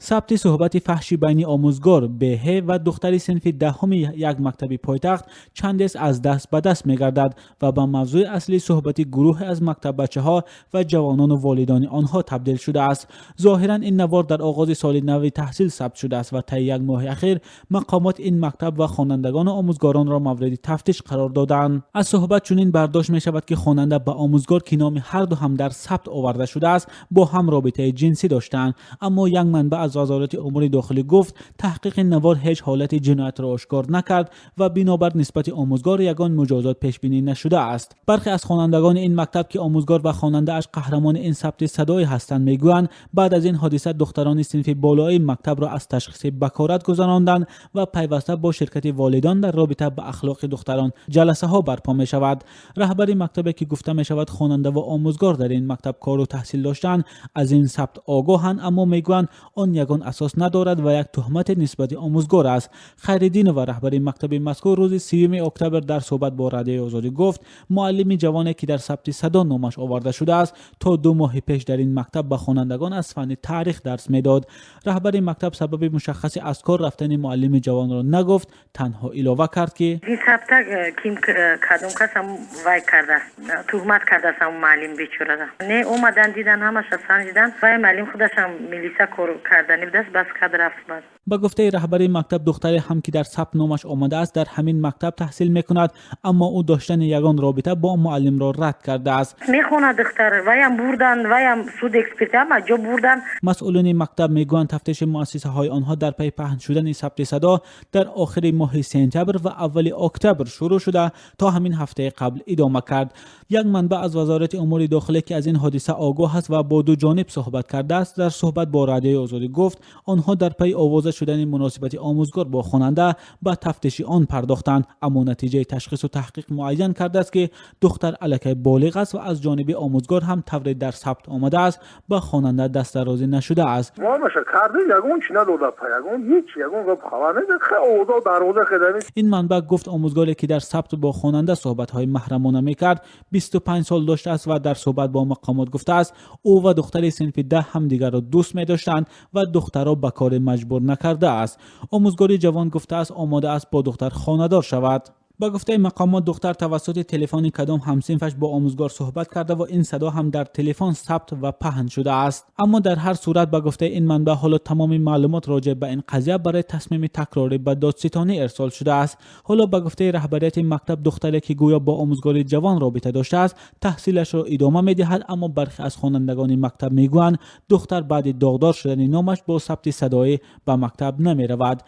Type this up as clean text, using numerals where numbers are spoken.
ثبت صحبت فحشی بین آموزگار بهه و دختری صنف دهم یک مکتب پایتخت چند است از دست به دست می‌گردد و به موضوع اصلی صحبت گروه از مکتب بچه‌ها و جوانان و والدان آنها تبدیل شده است. ظاهراً این نوار در آغاز سال نو تحصیل ثبت شده است و طی یک ماه اخیر مقامات این مکتب و خوانندگان و آموزگاران را مورد تفتیش قرار دادند. از صحبت چنین برداشت می شود که خواننده به آموزگار که نام هر دو هم در ثبت آورده شده است با هم رابطه جنسی داشتند، اما یک منبع از وزارت امور داخلی گفت تحقیق نوار هیچ حالت جنایت را آشکار نکرد و بنابر نسبت آموزگار یگان مجازات پیش بینی نشده است. برخی از خوانندگان این مکتب که آموزگار و خواننده اش قهرمان این ثبت صدای هستند میگویند بعد از این حادثه دختران صنف بالای مکتب را از تشخیص بکارت گذراندند و پیوسته با شرکت والدان در رابطه با اخلاق دختران جلسه ها برپا می شود. رهبر مکتبی که گفته می شود خواننده و آموزگار در این مکتب کار و تحصیل داشتند از این ثبت آگاهند، اما میگویند آن یگان اساس ندارد و یک تهمت نسبت آموزگار است. خیرالدین و رهبر مکتب مذکور روز 3 اکتبر در صحبت با رادیو آزادی گفت معلم جوانی که در ثبت صدا نامش آورده شده است تا 2 ماه پیش در این مکتب به خوانندگان از فن تاریخ درس میداد. رهبر مکتب سبب مشخصی از کار رفتن معلم جوان را نگفت، تنها اضافه کرد که این ثبت کیم کدوم کس هم وای کرده است، تهمت کرده است معلم بیچاره را. نه اومدن دیدن همش سنجیدن و معلم خودش هم میلیسا کار کردنی دست بس کرده رفت. با گفته رهبر مکتب دختری هم که در ثبت نامش آمده است در همین مکتب تحصیل میکند، اما او داشتن یگان رابطه با معلم را رد کرده است. میخونه دختر وایم بردن وایم سود اکسپرت جا بردن. مسئولین مکتب میگویند تفتیش مؤسسه های آنها در پی پهن شدن ثبت صدا در آخر ماه سپتامبر و اول اکتبر شروع شده تا همین هفته قبل ادامه کرد. یک منبع از وزارت امور داخلی که از این حادثه آگاه است و با دو جانب صحبت کرده است در صحبت با رادیو آزادی گفت آنها در پی آوازه شدن مناسبت آموزگار با خواننده به تفتیش آن پرداختند، اما نتیجه تشخیص و تحقیق معین کرده است که دختر الکی بالغ است و از جانب آموزگار هم طور در ثبت آمده است با خواننده دست درازی نشده است. این منبع گفت آموزگاری که در ثبت با خواننده صحبت های محرمانه میکرد 25 سال داشته است و در صحبت با مقامات گفته است او و دختر صنف 10 هم دیگر را دوست می داشتند و دختر را به کار مجبور نکرده است. آموزگاری جوان گفته است آماده است با دختر خانه‌دار شود. با گفته مقامات دختر توسط تلفن کدام همصنفش با آموزگار صحبت کرده و این صدا هم در تلفن ثبت و پهن شده است. اما در هر صورت با گفته این منبع حالا تمام معلومات راجع به این قضیه برای تصمیم تکراری به دادستانی ارسال شده است. حالا با گفته رهبریت مکتب دختری که گویا با آموزگار جوان رابطه داشته است تحصیلش را ادامه می‌دهد، اما برخی از خوانندگان مکتب میگویند دختر بعد داغدار شدن نامش با ثبت صدایی به مکتب نمی‌رود.